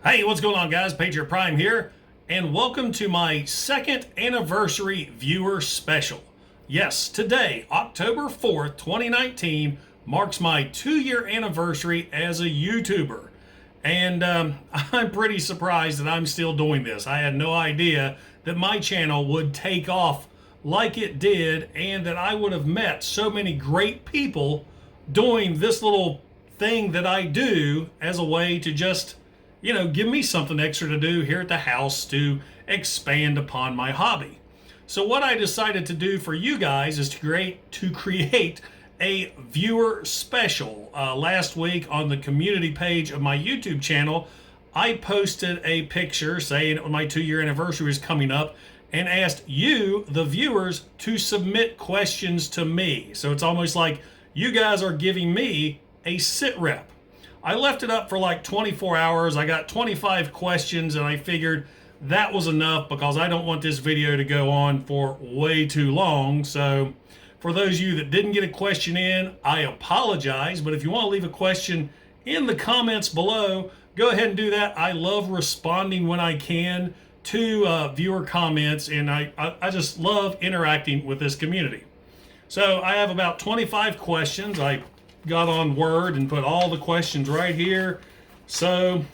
Hey, what's going on, guys? Patriot Prime here, and welcome to my second anniversary viewer special. Yes, today, October 4th, 2019, marks my 2-year anniversary as a YouTuber. And I'm pretty surprised that I'm still doing this. I had no idea that my channel would take off like it did, and that I would have met so many great people doing this little thing that I do as a way to just give me something extra to do here at the house to expand upon my hobby. So what I decided to do for you guys is to create a viewer special. Last week on the community page of my YouTube channel, I posted a picture saying my 2-year anniversary was coming up and asked you, the viewers, to submit questions to me. So it's almost like you guys are giving me a sit rep. I left it up for like 24 hours. I got 25 questions, and I figured that was enough because I don't want this video to go on for way too long. So for those of you that didn't get a question in, I apologize. But if you want to leave a question in the comments below, go ahead and do that. I love responding when I can to viewer comments, and I just love interacting with this community. So I have about 25 questions. I got on Word and put all the questions right here. So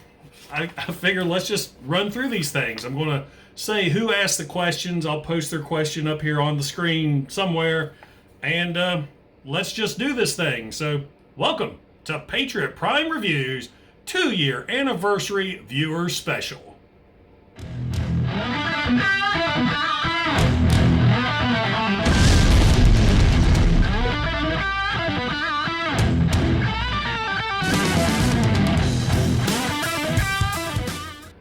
I figured let's just run through these things. I'm going to say who asked the questions. I'll post their question up here on the screen somewhere. And let's just do this thing. So welcome to Patriot Prime Reviews 2-year anniversary viewer special.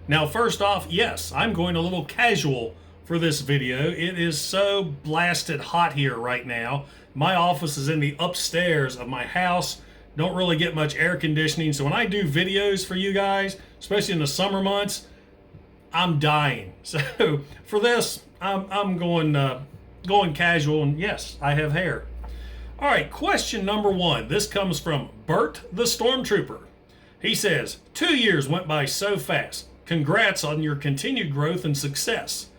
Now, first off, yes, I'm going a little casual for this video. It is so blasted hot here right now. My office is in the upstairs of my house. Don't really get much air conditioning. So when I do videos for you guys, especially in the summer months, I'm dying. So for this, I'm going casual, and yes, I have hair. All right, question number 1. This comes from Burt the Stormtrooper. He says, 2 years went by so fast. Congrats on your continued growth and success.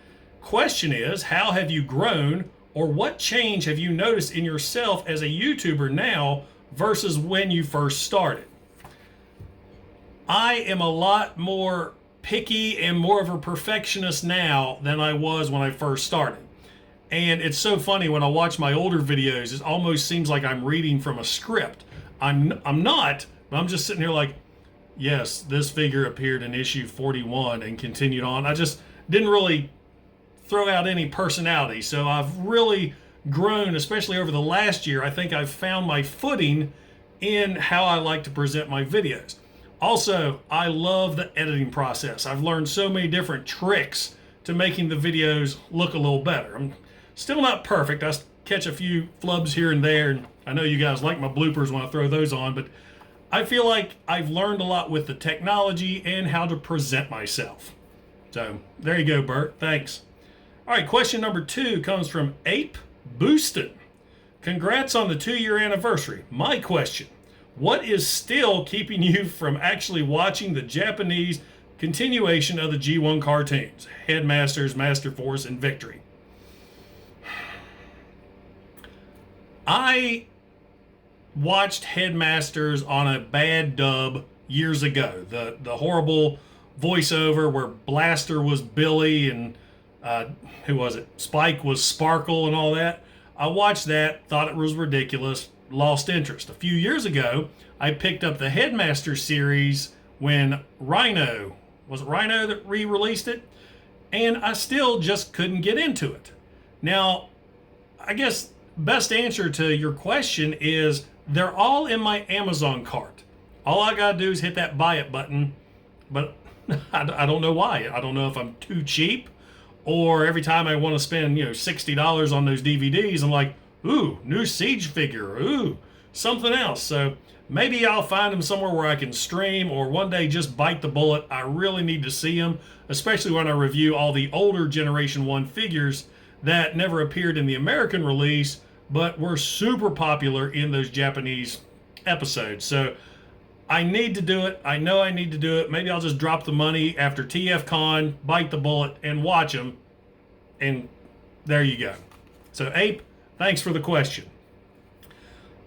Question is, how have you grown, or what change have you noticed in yourself as a YouTuber now versus when you first started? I am a lot more picky and more of a perfectionist now than I was when I first started. And it's so funny when I watch my older videos, it almost seems like I'm reading from a script. I'm not, but I'm just sitting here like, yes, this figure appeared in issue 41 and continued on. I just didn't really throw out any personality. So I've really grown, especially over the last year. I think I've found my footing in how I like to present my videos. Also, I love the editing process. I've learned so many different tricks to making the videos look a little better. I'm still not perfect. I catch a few flubs here and there, and I know you guys like my bloopers when I throw those on, but I feel like I've learned a lot with the technology and how to present myself. So there you go, Burt. Thanks. All right, question number 2 comes from Ape Booston. Congrats on the 2-year anniversary. My question, what is still keeping you from actually watching the Japanese continuation of the G1 cartoons, Headmasters, Master Force, and Victory? I watched Headmasters on a bad dub years ago. The horrible voiceover where Blaster was Billy and who was it? Spike was Sparkle and all that. I watched that, thought it was ridiculous, lost interest. A few years ago, I picked up the Headmasters series when Rhino, was it Rhino that re-released it? And I still just couldn't get into it. Now, I guess best answer to your question is they're all in my Amazon cart. All I gotta do is hit that buy it button, but I don't know why. I don't know if I'm too cheap, or every time I want to spend $60 on those DVDs, I'm like, ooh, new Siege figure, ooh, something else. So maybe I'll find them somewhere where I can stream, or one day just bite the bullet. I really need to see them, especially when I review all the older Generation 1 figures that never appeared in the American release, but were super popular in those Japanese episodes. So I need to do it. I know I need to do it. Maybe I'll just drop the money after TFCon, bite the bullet, and watch them. And there you go. So, Ape, thanks for the question.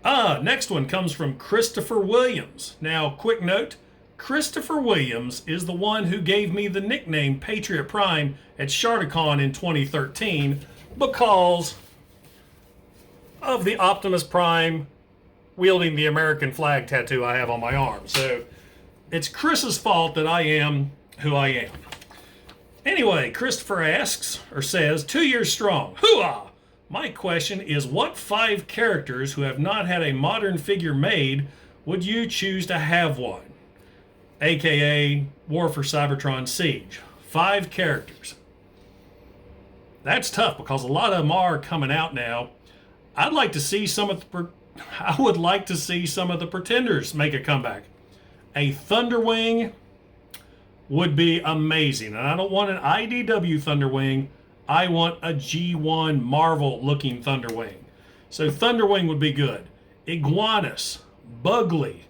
Next one comes from Christopher Williams. Now, quick note, Christopher Williams is the one who gave me the nickname Patriot Prime at Shardicon in 2013 because of the Optimus Prime wielding the American flag tattoo I have on my arm. So it's Chris's fault that I am who I am. Anyway, Christopher asks, or says, 2 years strong. Hooah! My question is, what 5 characters who have not had a modern figure made would you choose to have one? AKA War for Cybertron Siege. 5 characters. That's tough because a lot of them are coming out now. I would like to see some of the Pretenders make a comeback. A Thunderwing would be amazing. And I don't want an IDW Thunderwing. I want a G1 Marvel looking Thunderwing. So Thunderwing would be good. Iguanus, Bugly,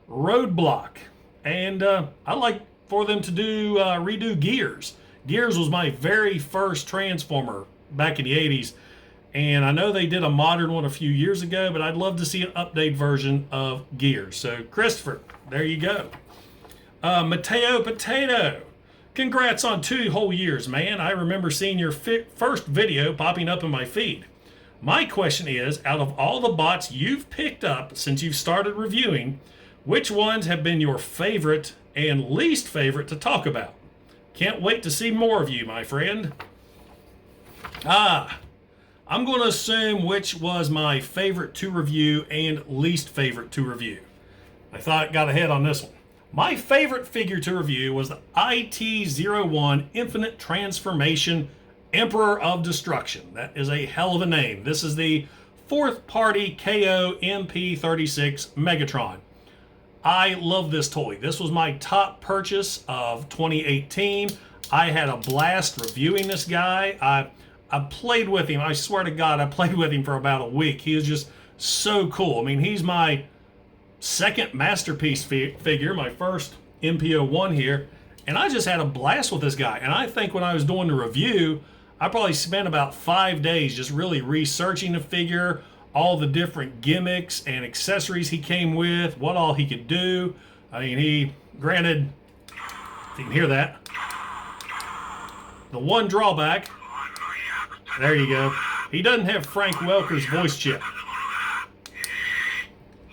Roadblock, and I like for them to redo Gears. Gears was my very first Transformer back in the 80s. And I know they did a modern one a few years ago, but I'd love to see an update version of Gears. So, Christopher, there you go. Matteos Potato. Congrats on 2 whole years, man. I remember seeing your first video popping up in my feed. My question is, out of all the bots you've picked up since you've started reviewing, which ones have been your favorite and least favorite to talk about? Can't wait to see more of you, my friend. I'm going to assume which was my favorite to review and least favorite to review. I thought I got ahead on this one. My favorite figure to review was the IT-01 Infinite Transformation Emperor of Destruction. That is a hell of a name. This is the 4th party KO MP36 Megatron. I love this toy. This was my top purchase of 2018. I had a blast reviewing this guy. I played with him. I swear to God, I played with him for about a week. He is just so cool. I mean, he's my second masterpiece figure, my first MPO1 here, and I just had a blast with this guy. And I think when I was doing the review, I probably spent about 5 days just really researching the figure, all the different gimmicks and accessories he came with, what all he could do. I mean, granted, if you can hear that, the one drawback, there you go, he doesn't have Frank Welker's voice chip.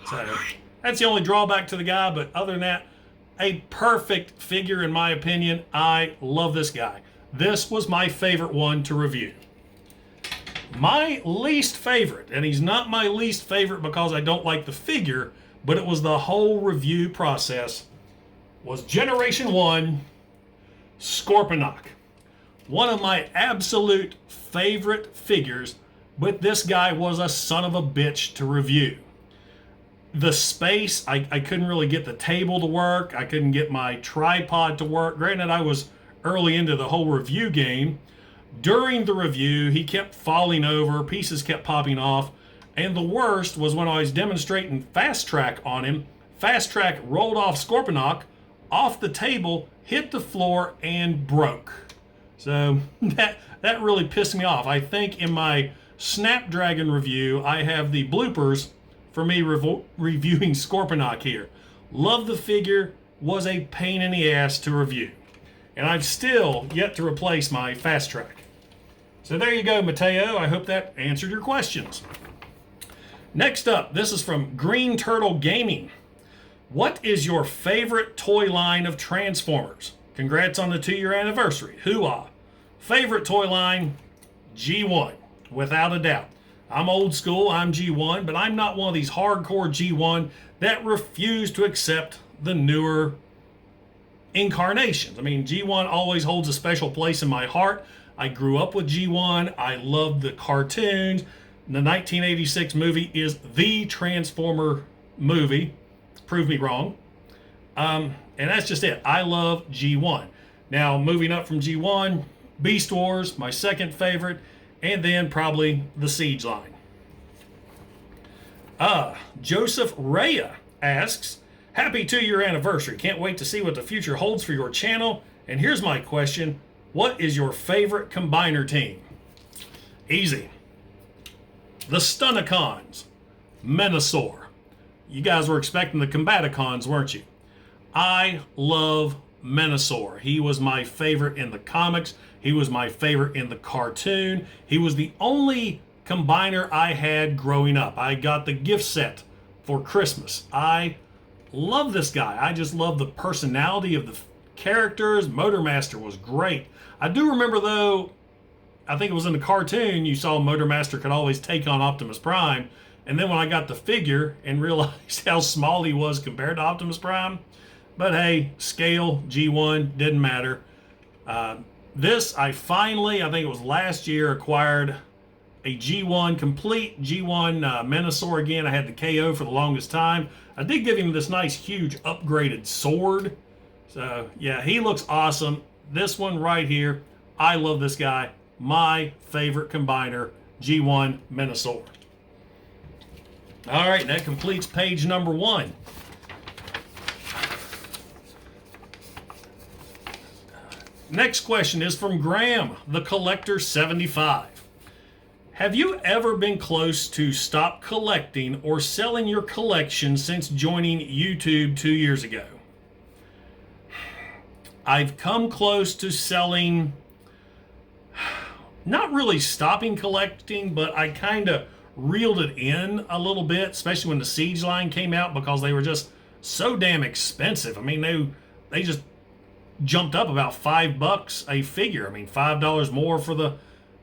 So that's the only drawback to the guy, but other than that, a perfect figure in my opinion. I love this guy. This was my favorite one to review. My least favorite, and he's not my least favorite because I don't like the figure, but it was the whole review process, was Generation 1 Scorponok. One of my absolute favorite figures, but this guy was a son of a bitch to review. The space, I couldn't really get the table to work. I couldn't get my tripod to work. Granted, I was early into the whole review game. During the review, he kept falling over, pieces kept popping off, and the worst was when I was demonstrating Fast Track on him. Fast Track rolled off Scorponok, off the table, hit the floor, and broke. So that really pissed me off. I think in my Snapdragon review, I have the bloopers for me reviewing Scorponok here. Love the figure, was a pain in the ass to review. And I've still yet to replace my Fast Track. So there you go, Mateo. I hope that answered your questions. Next up, this is from Green Turtle Gaming. What is your favorite toy line of Transformers? Congrats on the 2-year anniversary. Hooah. Favorite toy line, G1, without a doubt. I'm old school, I'm G1, but I'm not one of these hardcore G1 that refuse to accept the newer incarnations. I mean, G1 always holds a special place in my heart. I grew up with G1. I loved the cartoons. The 1986 movie is the Transformer movie. Prove me wrong. And that's just it. I love G1. Now, moving up from G1, Beast Wars, my second favorite, and then probably the Siege line. Joseph Raya asks, Happy 2-year anniversary. Can't wait to see what the future holds for your channel. And here's my question. What is your favorite combiner team? Easy. The Stunnicons. Menasor. You guys were expecting the Combaticons, weren't you? I love Menasor. He was my favorite in the comics. He was my favorite in the cartoon. He was the only combiner I had growing up. I got the gift set for Christmas. I love this guy. I just love the personality of the characters. Motormaster was great. I do remember, though, I think it was in the cartoon, you saw Motormaster could always take on Optimus Prime. And then when I got the figure and realized how small he was compared to Optimus Prime, but hey, scale, G1, didn't matter. This, I finally, I think it was last year, acquired a G1, complete G1 Menasor again. I had the KO for the longest time. I did give him this nice, huge, upgraded sword. So, yeah, he looks awesome. This one right here, I love this guy. My favorite combiner, G1 Menasor. All right, that completes page number 1. Next question is from Graham, the Collector 75. Have you ever been close to stop collecting or selling your collection since joining YouTube 2 years ago? I've come close to selling, not really stopping collecting, but I kind of reeled it in a little bit, especially when the Siege line came out, because they were just so damn expensive. I mean, they just jumped up about $5 a figure. I mean, $5 more for the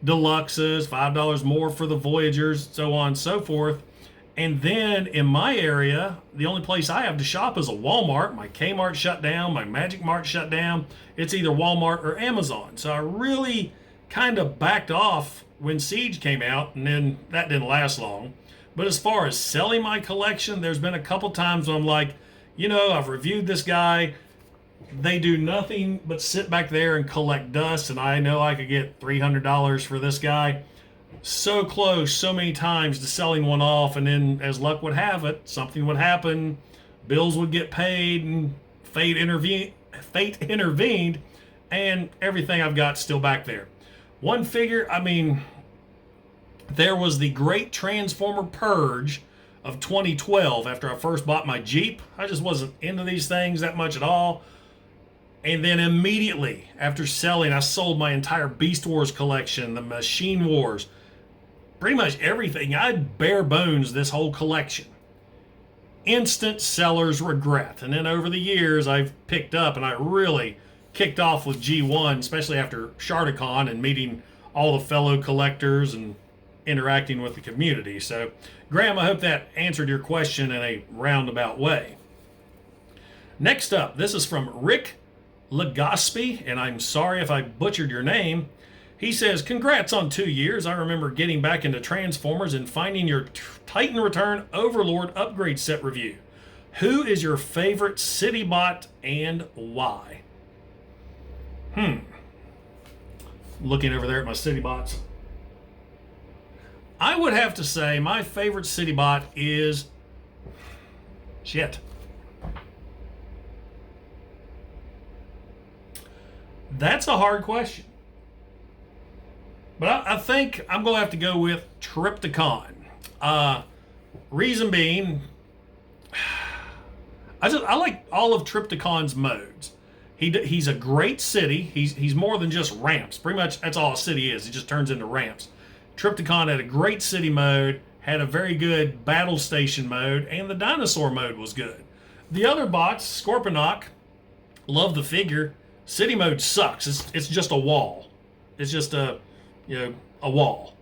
deluxes, $5 more for the Voyagers, so on and so forth. And then in my area, the only place I have to shop is a Walmart. My Kmart shut down, my Magic Mart shut down. It's either Walmart or Amazon. So I really kind of backed off when Siege came out, and then that didn't last long. But as far as selling my collection, there's been a couple times when I'm like, you know, I've reviewed this guy. They do nothing but sit back there and collect dust, and I know I could get $300 for this guy. So close so many times to selling one off, and then as luck would have it, something would happen, bills would get paid, and fate intervened, and everything I've got still back there. One figure, I mean, there was the Great Transformer Purge of 2012 after I first bought my Jeep. I just wasn't into these things that much at all. And then immediately after selling, I sold my entire Beast Wars collection, the Machine Wars, pretty much everything. I had bare bones this whole collection. Instant seller's regret. And then over the years, I've picked up, and I really kicked off with G1, especially after Shardicon and meeting all the fellow collectors and interacting with the community. So, Graham, I hope that answered your question in a roundabout way. Next up, this is from Rick Legaspi, and I'm sorry if I butchered your name. He says, congrats on 2 years. I remember getting back into Transformers and finding your Titan Return Overlord upgrade set review. Who is your favorite Citybot and why? Looking over there at my Citybots. I would have to say my favorite Citybot is... Shit. That's a hard question. But I think I'm going to have to go with Trypticon. Reason being, I like all of Trypticon's modes. He's a great city. He's more than just ramps. Pretty much that's all a city is. It just turns into ramps. Trypticon had a great city mode, had a very good battle station mode, and the dinosaur mode was good. The other bots, Scorponok, love the figure. City mode sucks. It's just a wall. It's just a wall.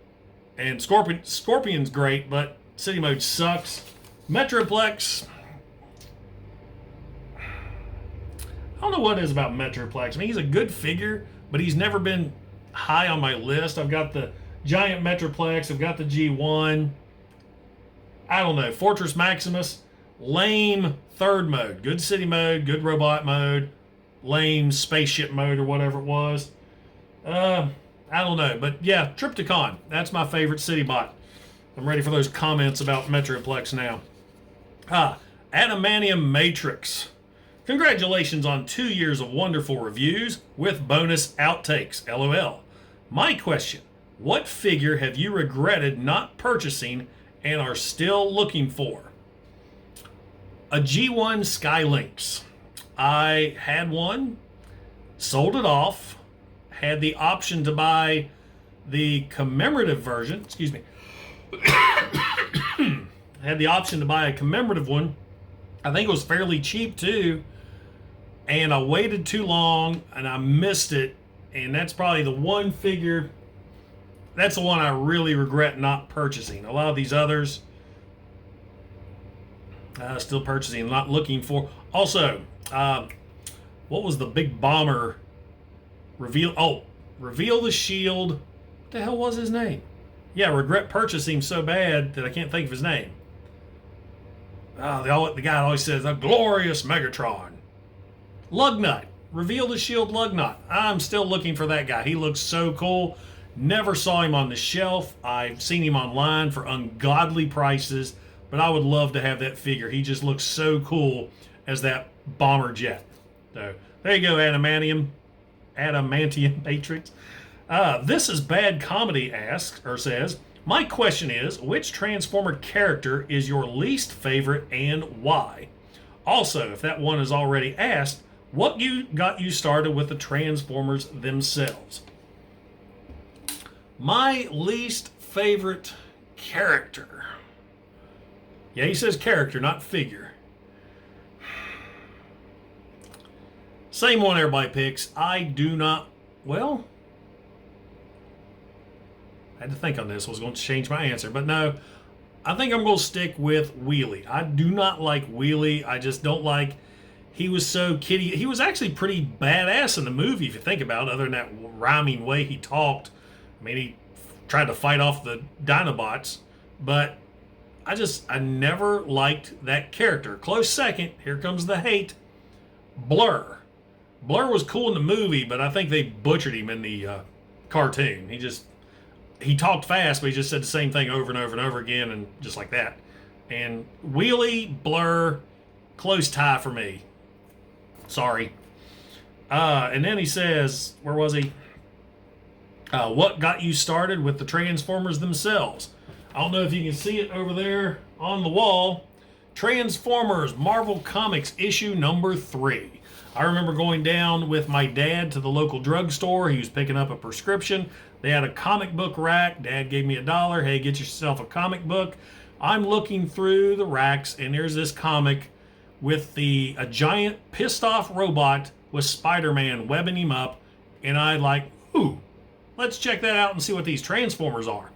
And Scorpion's great, but city mode sucks. Metroplex, I don't know what it is about Metroplex. I mean, he's a good figure, but he's never been high on my list. I've got the giant Metroplex. I've got the G1. I don't know. Fortress Maximus, lame third mode. Good city mode, good robot mode, lame spaceship mode or whatever it was. I don't know. But yeah, Trypticon. That's my favorite city bot. I'm ready for those comments about Metroplex now. Atomium Matrix. Congratulations on 2 years of wonderful reviews with bonus outtakes, LOL. My question, what figure have you regretted not purchasing and are still looking for? A G1 Skylynx. I had one, sold it off, had the option to buy the commemorative version, excuse me, had the option to buy a commemorative one. I think it was fairly cheap too, and I waited too long and I missed it, and that's probably the one figure, that's the one I really regret not purchasing. A lot of these others still purchasing, not looking for. Also, what was the big bomber reveal? Oh, Reveal the Shield. What the hell was his name? Yeah, regret purchasing so bad that I can't think of his name. The guy always says, a glorious Megatron. Lugnut. Reveal the Shield Lugnut. I'm still looking for that guy. He looks so cool. Never saw him on the shelf. I've seen him online for ungodly prices, but I would love to have that figure. He just looks so cool as that bomber jet. So there you go, Adamantium Matrix. This is Bad Comedy asks, or says, my question is, which Transformer character is your least favorite and why? Also, if that one is already asked, what got you started with the Transformers themselves? My least favorite character. Yeah, he says character, not figure. Same one everybody picks. I do not, well, I had to think on this. I was going to change my answer, but no, I think I'm going to stick with Wheelie. I do not like Wheelie. I just don't like, he was so kiddie. He was actually pretty badass in the movie, if you think about it, other than that rhyming way he talked. I mean, he tried to fight off the Dinobots, but I never liked that character. Close second, here comes the hate, Blur. Blur was cool in the movie, but I think they butchered him in the cartoon. He talked fast, but he just said the same thing over and over and over again, and just like that. And Wheelie, Blur, close tie for me. Sorry. And then he says, where was he? What got you started with the Transformers themselves? I don't know if you can see it over there on the wall. Transformers Marvel Comics issue number 3. I remember going down with my dad to the local drugstore. He was picking up a prescription. They had a comic book rack. Dad gave me $1. Hey, get yourself a comic book. I'm looking through the racks, and there's this comic with a giant pissed off robot with Spider-Man webbing him up. And I like, ooh, let's check that out and see what these Transformers are.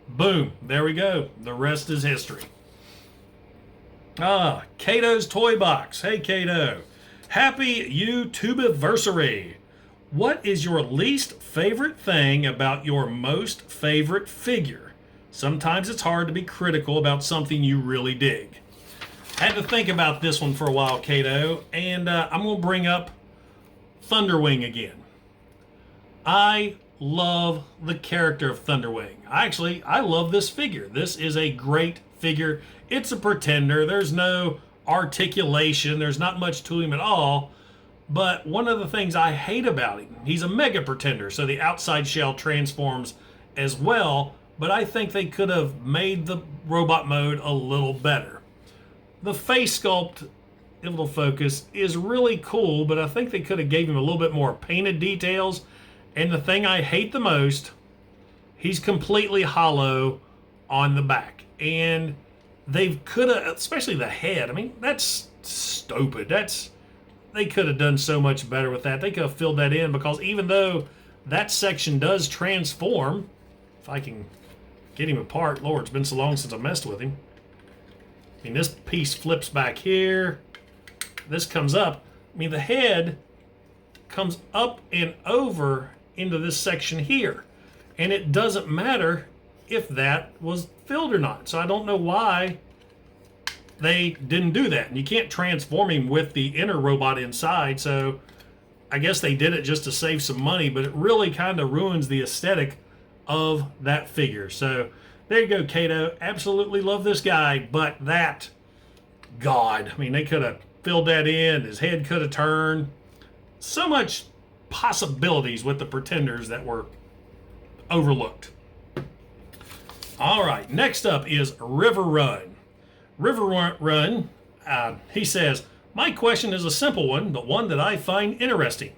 Boom, there we go. The rest is history. Cato's Toy Box. Hey, Cato. Happy YouTubeversary. What is your least favorite thing about your most favorite figure? Sometimes it's hard to be critical about something you really dig. Had to think about this one for a while, Cato, and I'm going to bring up Thunderwing again. I love the character of Thunderwing. I love this figure. This is a great figure. It's a pretender. There's no articulation. There's not much to him at all. But one of the things I hate about him, he's a mega pretender, so the outside shell transforms as well, but I think they could have made the robot mode a little better. The face sculpt, it'll focus, is really cool, but I think they could have gave him a little bit more painted details. And the thing I hate the most, he's completely hollow on the back. And they could have, especially the head, I mean, that's stupid. They could have done so much better with that. They could have filled that in, because even though that section does transform, if I can get him apart, Lord, it's been so long since I messed with him. I mean, this piece flips back here. This comes up. I mean, the head comes up and over into this section here. And it doesn't matter if that was filled or not. So I don't know why they didn't do that. And you can't transform him with the inner robot inside, so I guess they did it just to save some money, but it really kind of ruins the aesthetic of that figure. So there you go, Cato. Absolutely love this guy, but that God. I mean, they could have filled that in. His head could have turned. So much possibilities with the Pretenders that were overlooked. All right, next up is River Run. River Run, he says, my question is a simple one, but one that I find interesting.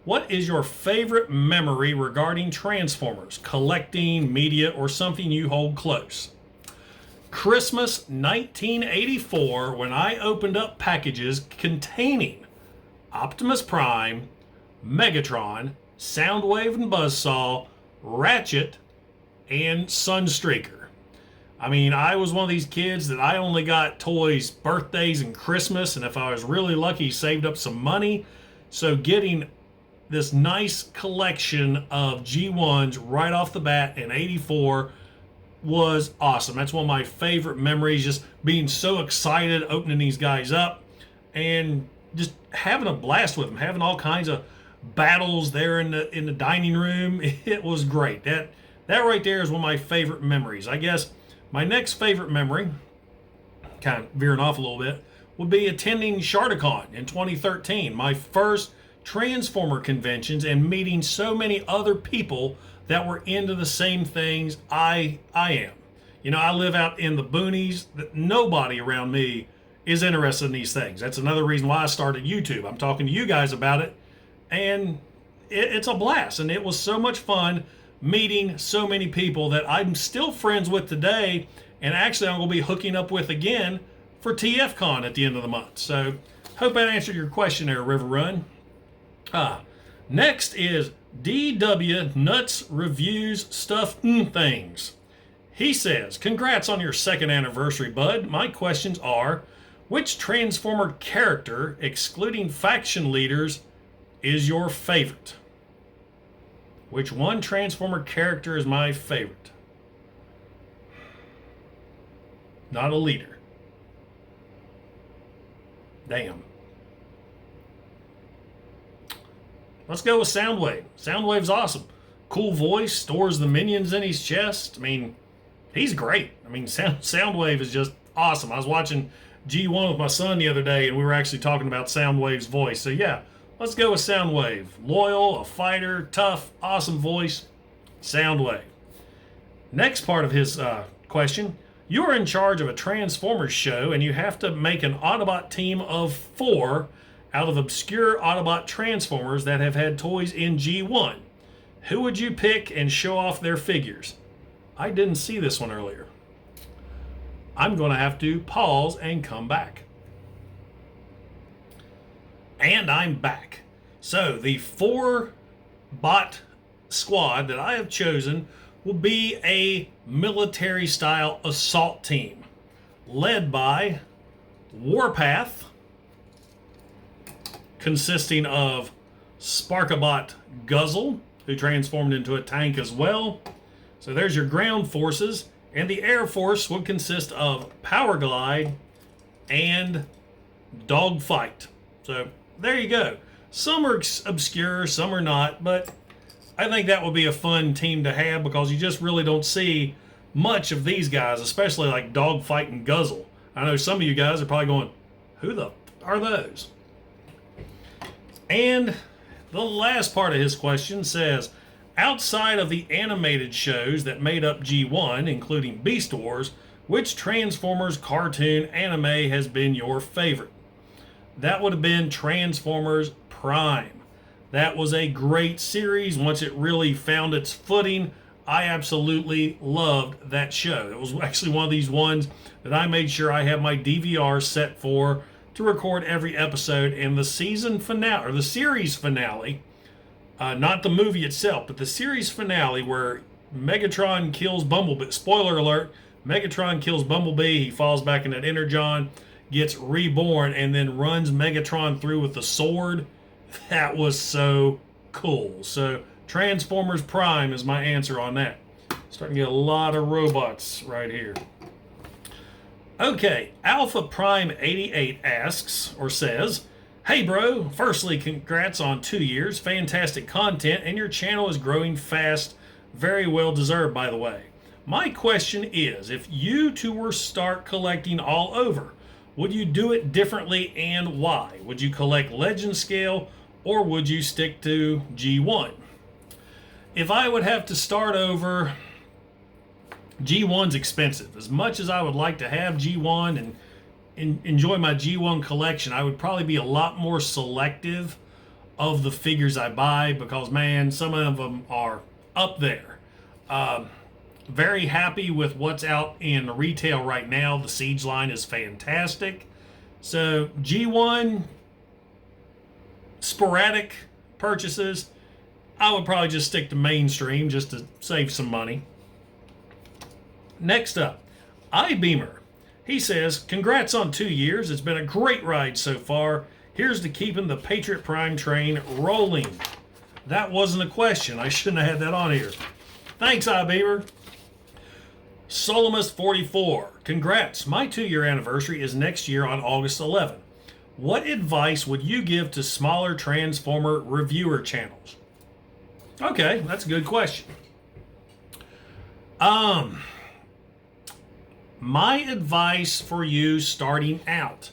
What is your favorite memory regarding Transformers, collecting, media, or something you hold close? Christmas 1984, when I opened up packages containing Optimus Prime, Megatron, Soundwave and Buzzsaw, Ratchet, and Sunstreaker. I mean, I was one of these kids that I only got toys birthdays and Christmas, and if I was really lucky, saved up some money. So getting this nice collection of G1s right off the bat in 84 was awesome. That's one of my favorite memories, just being so excited, opening these guys up, and just having a blast with them, having all kinds of battles there in the dining room. It was great. That right there is one of my favorite memories. I guess my next favorite memory, kind of veering off a little bit, would be attending Sharticon in 2013, my first Transformer conventions, and meeting so many other people that were into the same things I am. You know, I live out in the boonies. Nobody around me is interested in these things. That's another reason why I started YouTube. I'm talking to you guys about it, and it's a blast. And it was so much fun meeting so many people that I'm still friends with today, and actually I'm going to be hooking up with again for TFCon at the end of the month. So hope that answered your question there, River Run. Next is DWNuts Reviews Stuff Things. He says, congrats on your 2nd anniversary, bud. My questions are, which Transformer character, excluding faction leaders, is your favorite? Which one Transformer character is my favorite? Not a leader. Damn. Let's go with Soundwave. Soundwave's awesome. Cool voice, stores the minions in his chest. I mean, he's great. I mean, Soundwave is just awesome. I was watching G1 with my son the other day, and we were actually talking about Soundwave's voice. So yeah, let's go with Soundwave. Loyal, a fighter, tough, awesome voice. Soundwave. Next part of his question. You are in charge of a Transformers show, and you have to make an Autobot team of 4 out of obscure Autobot Transformers that have had toys in G1. Who would you pick and show off their figures? I didn't see this one earlier. I'm going to have to pause and come back. And I'm back. So the 4-bot squad that I have chosen will be a military-style assault team led by Warpath, consisting of Sparkabot Guzzle, who transformed into a tank as well. So there's your ground forces, and the air force would consist of Power Glide and Dogfight. So there you go. Some are obscure, some are not, but I think that would be a fun team to have because you just really don't see much of these guys, especially like Dogfight and Guzzle. I know some of you guys are probably going, who the are those? And the last part of his question says, outside of the animated shows that made up G1, including Beast Wars, which Transformers cartoon anime has been your favorite? That would have been Transformers Prime. That was a great series. Once it really found its footing, I absolutely loved that show. It was actually one of these ones that I made sure I have my DVR set for to record every episode. And the season finale, or the series finale, not the movie itself, but the series finale where Megatron kills Bumblebee. Spoiler alert, Megatron kills Bumblebee. He falls back in that Energon, gets reborn, and then runs Megatron through with the sword. That was so cool. So Transformers Prime is my answer on that. Starting to get a lot of robots right here. Okay, Alpha Prime 88 asks, or says, hey bro, firstly congrats on 2 years, fantastic content, and your channel is growing fast, very well deserved by the way. My question is, if you two were start collecting all over, Would you do it differently and why? Would you collect legend scale or would you stick to G1? If I would have to start over, G1's expensive. As much as I would like to have G1 and enjoy my G1 collection, I would probably be a lot more selective of the figures I buy because, man, some of them are up there. Very happy with what's out in retail right now. The Siege line is fantastic. So G1, sporadic purchases, I would probably just stick to mainstream just to save some money. Next up, iBeamer. He says, congrats on 2 years. It's been a great ride so far. Here's to keeping the Patriot Prime train rolling. That wasn't a question. I shouldn't have had that on here. Thanks, iBeamer. Solomus44. Congrats. My 2-year anniversary is next year on August 11th. What advice would you give to smaller Transformer reviewer channels? Okay, that's a good question. My advice for you starting out.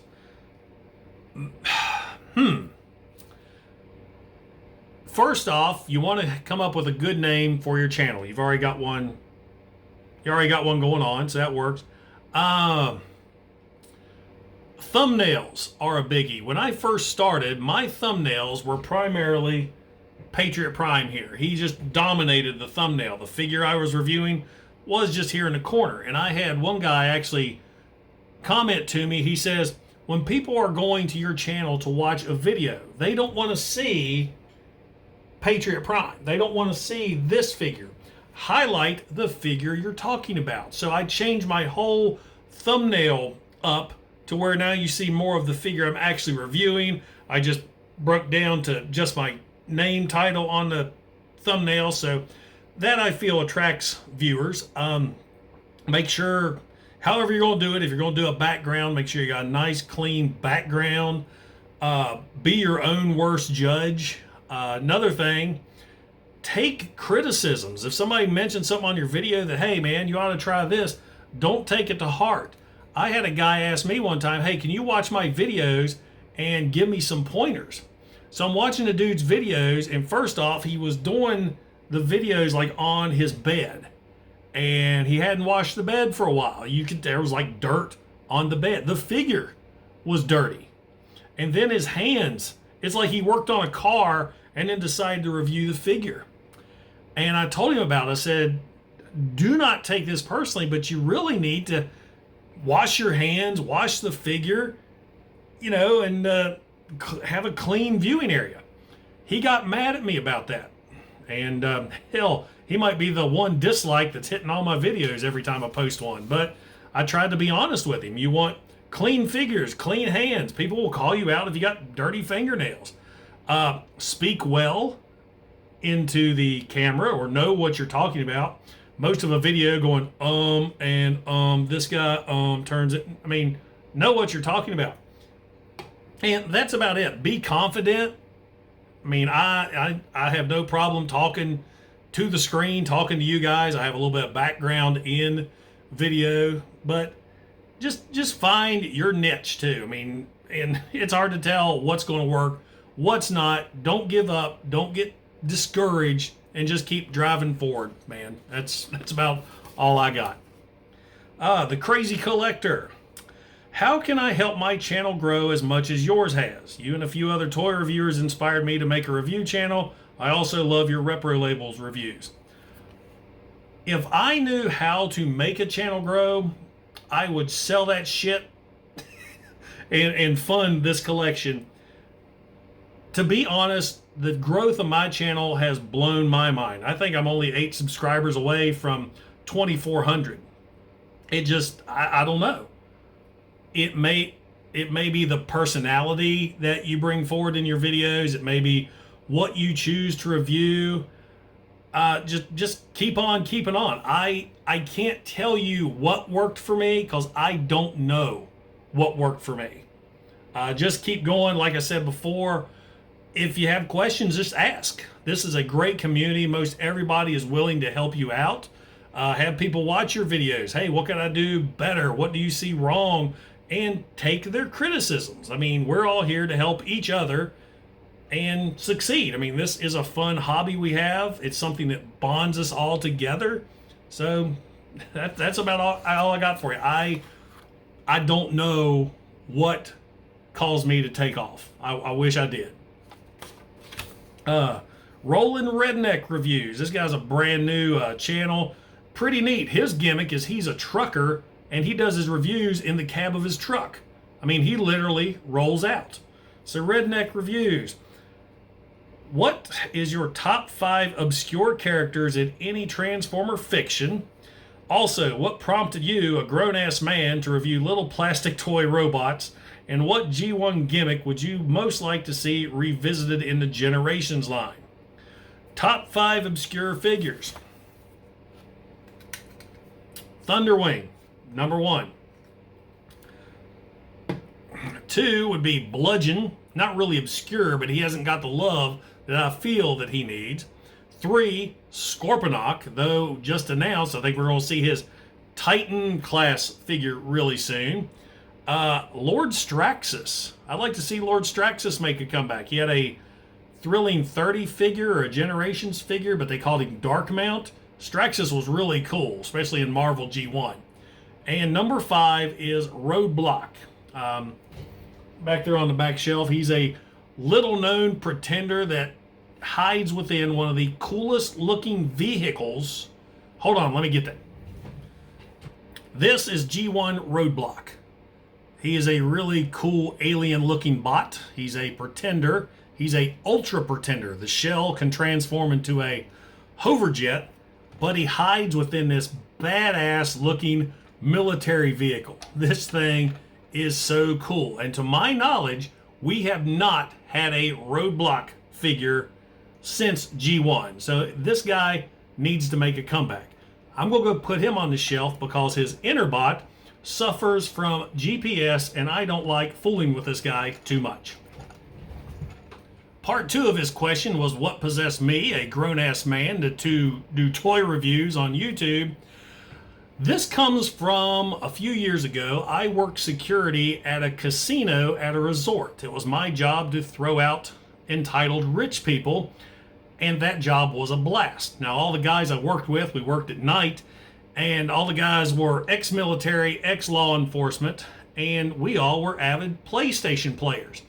First off, you want to come up with a good name for your channel. You've already got one. You already got one going on, so that works. Thumbnails are a biggie. When I first started, my thumbnails were primarily Patriot Prime here. He just dominated the thumbnail. The figure I was reviewing was just here in the corner. And I had one guy actually comment to me. He says, when people are going to your channel to watch a video, they don't want to see Patriot Prime. They don't want to see this figure. Highlight the figure you're talking about. So I changed my whole thumbnail up to where now you see more of the figure I'm actually reviewing. I just broke down to just my name title on the thumbnail. So that I feel attracts viewers. Make sure, however you're going to do it, if you're going to do a background, make sure you got a nice clean background. Be your own worst judge. Another thing, take criticisms. If somebody mentions something on your video that, hey man, you ought to try this, don't take it to heart. I had a guy ask me one time, hey, can you watch my videos and give me some pointers? So I'm watching the dude's videos, and first off, he was doing the videos like on his bed, and he hadn't washed the bed for a while. There was like dirt on the bed. The figure was dirty. And then his hands, it's like he worked on a car and then decided to review the figure. And I told him about it. I said, do not take this personally, but you really need to wash your hands, wash the figure, and have a clean viewing area. He got mad at me about that. And hell, he might be the one dislike that's hitting all my videos every time I post one. But I tried to be honest with him. You want clean figures, clean hands. People will call you out if you got dirty fingernails. Speak well into the camera or know what you're talking about. Most of a video going, this guy, turns it. I mean, know what you're talking about. And that's about it. Be confident. I mean, I have no problem talking to the screen, talking to you guys. I have a little bit of background in video, but just find your niche too. I mean, and it's hard to tell what's going to work, what's not. Don't give up. Don't get discouraged, and just keep driving forward, man. That's about all I got. The Crazy Collector. How can I help my channel grow as much as yours has? You and a few other toy reviewers inspired me to make a review channel. I also love your Repro Labels reviews. If I knew how to make a channel grow, I would sell that shit and fund this collection. To be honest, the growth of my channel has blown my mind. I think I'm only 8 subscribers away from 2,400. I don't know. It may be the personality that you bring forward in your videos. It may be what you choose to review. Just keep on keeping on. I can't tell you what worked for me because I don't know what worked for me. Just keep going. Like I said before, if you have questions, just ask. This is a great community. Most everybody is willing to help you out. Have people watch your videos. Hey, what can I do better? What do you see wrong? and take their criticisms. I mean, we're all here to help each other and succeed. I mean, this is a fun hobby we have. It's something that bonds us all together. So that's about all I got for you. I don't know what caused me to take off. I wish I did. Rollin' Redneck Reviews. This guy's a brand new channel. Pretty neat. His gimmick is he's a trucker and he does his reviews in the cab of his truck. I mean, he literally rolls out. So Redneck Reviews. What is your top 5 obscure characters in any Transformer fiction? Also, what prompted you, a grown-ass man, to review little plastic toy robots? And what G1 gimmick would you most like to see revisited in the Generations line? Top 5 obscure figures. Thunderwing, number 1. 2 would be Bludgeon. Not really obscure, but he hasn't got the love that I feel that he needs. 3, Scorponok, though just announced. I think we're going to see his Titan class figure really soon. Lord Straxus. I'd like to see Lord Straxus make a comeback. He had a Thrilling 30 figure or a Generations figure, but they called him Dark Mount. Straxus was really cool, especially in Marvel G1. And number 5 is Roadblock. Back there on the back shelf, he's a little-known pretender that hides within one of the coolest looking vehicles. Hold on, let me get that. This is G1 Roadblock. He is a really cool alien looking bot. He's a pretender. He's a ultra pretender. The shell can transform into a hoverjet, but he hides within this badass looking military vehicle. This thing is so cool. And to my knowledge, we have not had a Roadblock figure since G1. So this guy needs to make a comeback. I'm going to go put him on the shelf because his Interbot suffers from GPS and I don't like fooling with this guy too much. Part 2 of his question was what possessed me, a grown-ass man, to do toy reviews on YouTube. This comes from a few years ago. I worked security at a casino at a resort. It was my job to throw out entitled rich people, and that job was a blast. Now, all the guys I worked with, we worked at night, and all the guys were ex-military, ex-law enforcement, and we all were avid PlayStation players.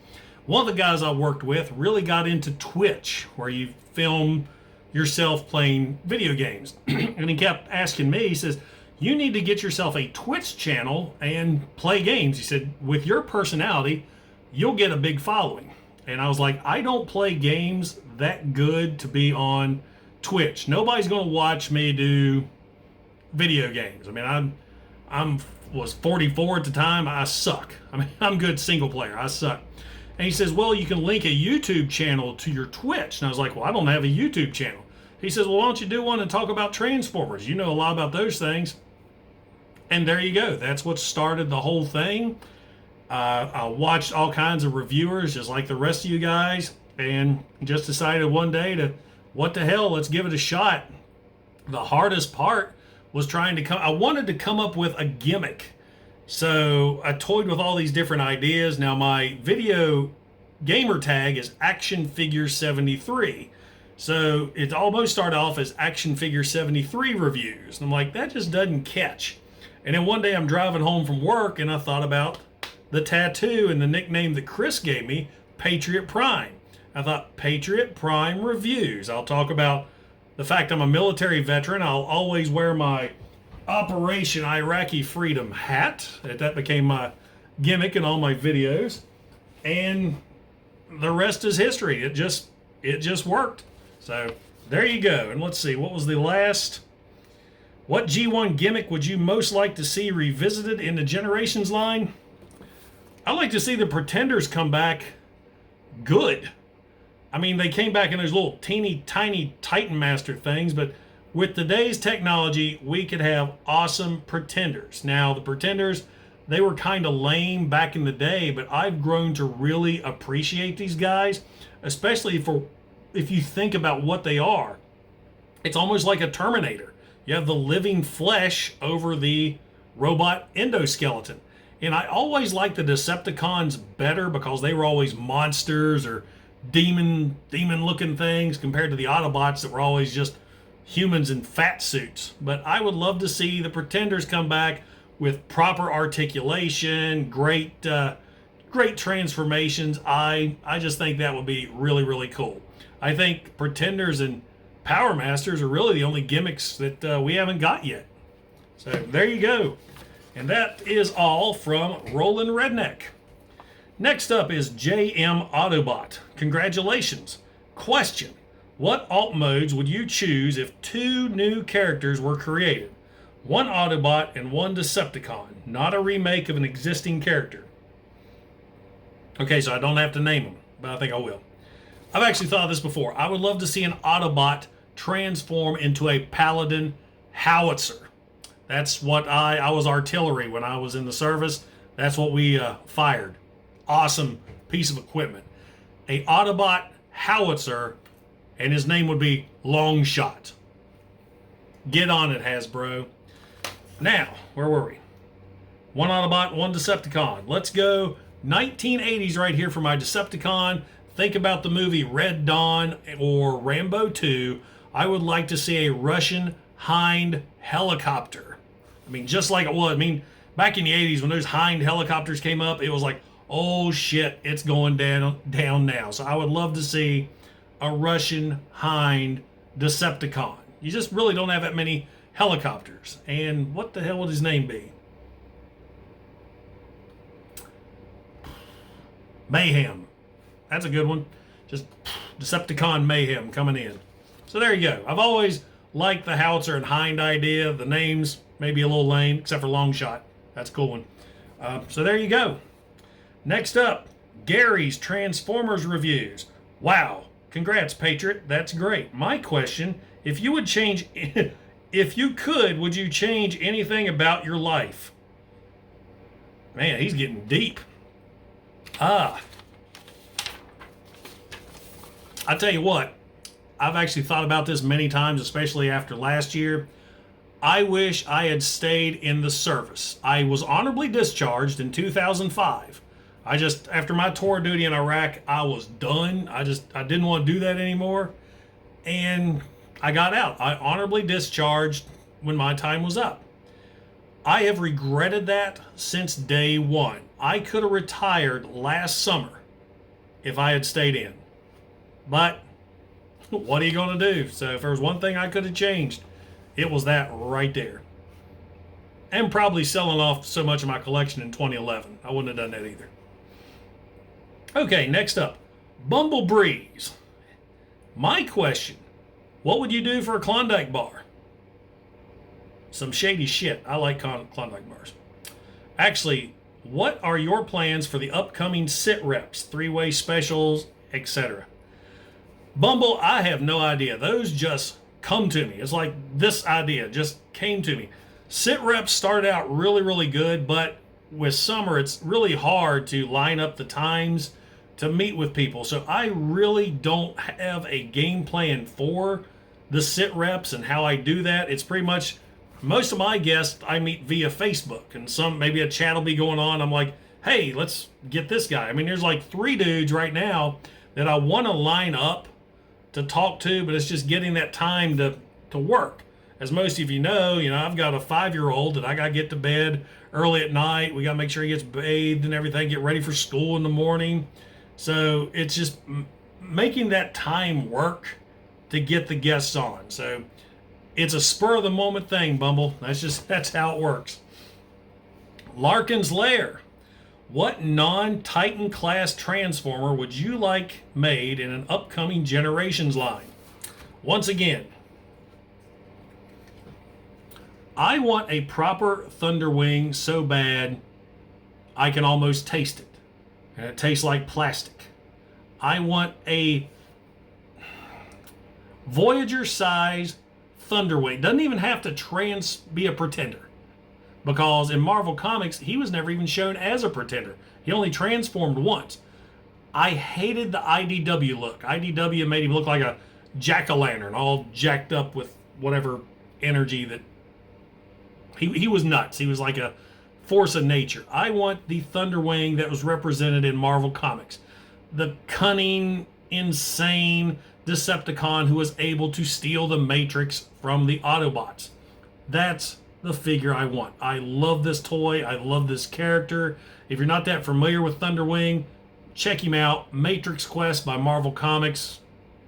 One of the guys I worked with really got into Twitch, where you film yourself playing video games. And he kept asking me, he says, you need to get yourself a Twitch channel and play games. He said, with your personality, you'll get a big following. And I was like, I don't play games that good to be on Twitch. Nobody's going to watch me do video games. I mean, I was 44 at the time. I suck. I mean, I'm good single player. I suck. And he says, well, you can link a YouTube channel to your Twitch. And I was like, well, I don't have a YouTube channel. He says, well, why don't you do one and talk about Transformers? You know a lot about those things. And there you go. That's what started the whole thing. I watched all kinds of reviewers, just like the rest of you guys, and just decided one day to, what the hell, let's give it a shot. The hardest part was I wanted to come up with a gimmick. So I toyed with all these different ideas. Now my video gamer tag is Action Figure 73. So it almost started off as Action Figure 73 reviews. And I'm like, that just doesn't catch. And then one day I'm driving home from work and I thought about the tattoo and the nickname that Chris gave me, Patriot Prime. I thought, Patriot Prime Reviews. I'll talk about the fact I'm a military veteran. I'll always wear my Operation Iraqi Freedom hat. That became my gimmick in all my videos. And the rest is history. It just worked. So there you go. And let's see, what was the last? What G1 gimmick would you most like to see revisited in the Generations line? I'd like to see the Pretenders come back good. I mean, they came back in those little teeny tiny Titan Master things, but with today's technology, we could have awesome Pretenders. Now, the Pretenders, they were kind of lame back in the day, but I've grown to really appreciate these guys, especially if you think about what they are. It's almost like a Terminator. You have the living flesh over the robot endoskeleton. And I always liked the Decepticons better because they were always monsters or demon looking things compared to the Autobots that were always just humans in fat suits. But I would love to see the Pretenders come back with proper articulation, great transformations. I just think that would be really, really cool. I think Pretenders and Power Masters are really the only gimmicks that we haven't got yet. So there you go. And that is all from Roland Redneck. Next up is M Autobot. Congratulations. Question: what alt modes would you choose if 2 new characters were created? One Autobot and one Decepticon, not a remake of an existing character. Okay, so I don't have to name them, but I think I will. I've actually thought of this before. I would love to see an Autobot transform into a Paladin howitzer. That's what I was artillery when I was in the service. That's what we fired. Awesome piece of equipment. A Autobot howitzer, and his name would be Longshot. Get on it, Hasbro. Now, where were we? One Autobot, one Decepticon. Let's go 1980s right here for my Decepticon. Think about the movie Red Dawn or Rambo 2. I would like to see a Russian Hind helicopter. I mean, just like it was. I mean, back in the 80s when those Hind helicopters came up, it was like, oh shit, it's going down now. So I would love to see a Russian Hind Decepticon. You just really don't have that many helicopters. And what the hell would his name be? Mayhem. That's a good one. Just Decepticon Mayhem coming in. So there you go. I've always liked the Howitzer and Hind idea. The names maybe a little lame, except for Longshot. That's a cool one. So there you go. Next up, Gary's Transformers reviews. Wow. Congrats, Patriot. That's great. My question, if you could, would you change anything about your life? Man, he's getting deep. I tell you what, I've actually thought about this many times, especially after last year. I wish I had stayed in the service. I was honorably discharged in 2005. After my tour duty in Iraq, I was done. I didn't want to do that anymore. And I got out. I honorably discharged when my time was up. I have regretted that since day one. I could have retired last summer if I had stayed in. But what are you going to do? So if there was one thing I could have changed, it was that right there. And probably selling off so much of my collection in 2011. I wouldn't have done that either. Okay, next up, Bumblebreeze. My question, what would you do for a Klondike bar? Some shady shit. I like Klondike bars. Actually, what are your plans for the upcoming Sitreps, 3-way specials, etc.? Bumble, I have no idea. Those just come to me. It's like this idea just came to me. Sitreps started out really, really good, but with summer, it's really hard to line up the times to meet with people. So I really don't have a game plan for the Sitreps and how I do that. It's pretty much most of my guests I meet via Facebook, and maybe a chat will be going on. I'm like, hey, let's get this guy. I mean, there's like 3 dudes right now that I want to line up to talk to, but it's just getting that time to work. As most of you know, I've got a 5-year-old that I got to get to bed early at night. We got to make sure he gets bathed and everything, get ready for school in the morning. So it's just making that time work to get the guests on. So it's a spur of the moment thing, Bumble. That's how it works. Larkin's Lair. What non-Titan class Transformer would you like made in an upcoming Generations line? Once again, I want a proper Thunderwing so bad I can almost taste it. And it tastes like plastic. I want a Voyager size Thunderwing. Doesn't even have to be a Pretender. Because in Marvel Comics, he was never even shown as a Pretender. He only transformed once. I hated the IDW look. IDW made him look like a jack-o'-lantern, all jacked up with whatever energy that... He was nuts. He was like a force of nature. I want the Thunderwing that was represented in Marvel Comics. The cunning, insane Decepticon who was able to steal the Matrix from the Autobots. That's the figure I want. I love this toy. I love this character. If you're not that familiar with Thunderwing, check him out. Matrix Quest by Marvel Comics.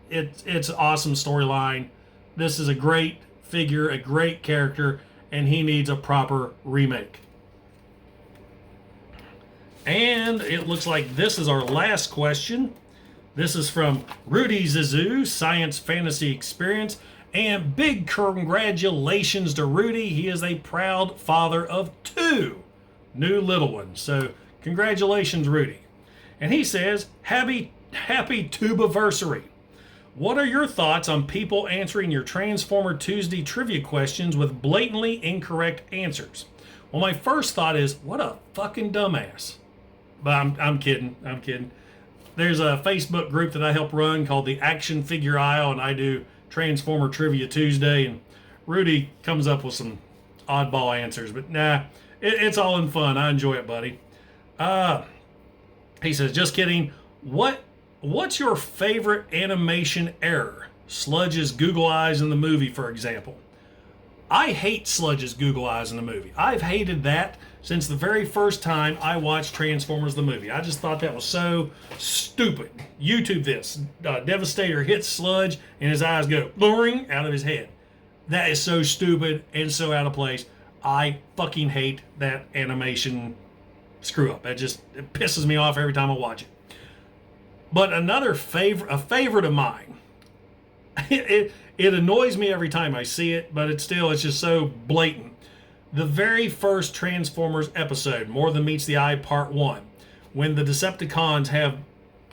It's an awesome storyline. This is a great figure, a great character, and he needs a proper remake. And it looks like this is our last question. This is from Rudy Zizou, Science Fantasy Experience. And big congratulations to Rudy. He is a proud father of 2 new little ones. So congratulations, Rudy. And he says, happy Tubiversary. What are your thoughts on people answering your Transformer Tuesday trivia questions with blatantly incorrect answers? Well, my first thought is, what a fucking dumbass. But I'm kidding. I'm kidding. There's a Facebook group that I help run called the Action Figure Aisle, and I do Transformer Trivia Tuesday, and Rudy comes up with some oddball answers. But nah, it's all in fun. I enjoy it, buddy. He says, just kidding. What's your favorite animation error? Sludge's Google Eyes in the movie, for example. I hate Sludge's Google Eyes in the movie. I've hated that since the very first time I watched Transformers the movie. I just thought that was so stupid. YouTube this. Devastator hits Sludge and his eyes go blurring out of his head. That is so stupid and so out of place. I fucking hate that animation screw up. It pisses me off every time I watch it. But a favorite of mine, it annoys me every time I see it, but it's just so blatant. The very first Transformers episode, More Than Meets the Eye Part 1, when the Decepticons have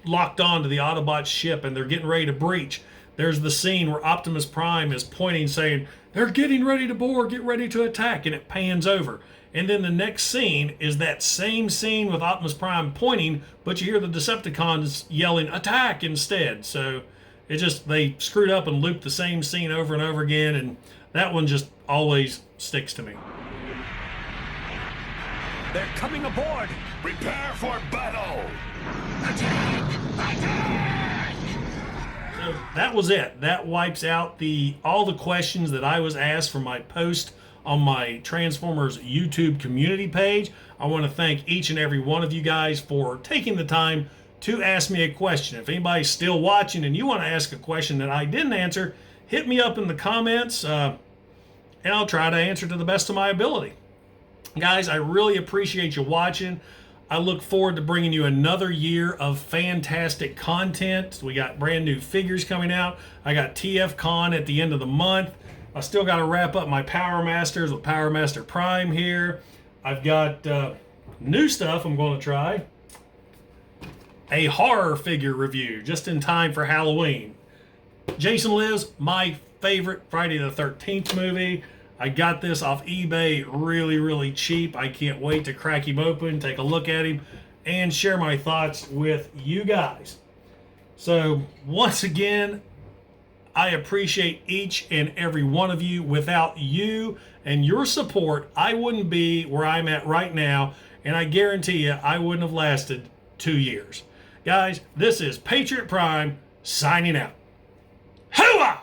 locked on to the Autobot ship and they're getting ready to breach, there's the scene where Optimus Prime is pointing saying, they're getting ready to board, get ready to attack, and it pans over. And then the next scene is that same scene with Optimus Prime pointing, but you hear the Decepticons yelling, attack instead. So they screwed up and looped the same scene over and over again, and that one just always sticks to me. They're coming aboard! Prepare for battle! Attack! Attack! So that was it. That wipes out all the questions that I was asked for my post on my Transformers YouTube community page. I want to thank each and every one of you guys for taking the time to ask me a question. If anybody's still watching and you want to ask a question that I didn't answer, hit me up in the comments, and I'll try to answer to the best of my ability. Guys, I really appreciate you watching. I look forward to bringing you another year of fantastic content. We got brand new figures coming out. I got TFCon at the end of the month. I still got to wrap up my Power Masters with Patriot Prime here. I've got new stuff I'm going to try. A horror figure review just in time for Halloween. Jason Lives, my favorite Friday the 13th movie. I got this off eBay really, really cheap. I can't wait to crack him open, take a look at him, and share my thoughts with you guys. So once again, I appreciate each and every one of you. Without you and your support, I wouldn't be where I'm at right now, and I guarantee you I wouldn't have lasted 2 years. Guys, this is Patriot Prime signing out. Hooah!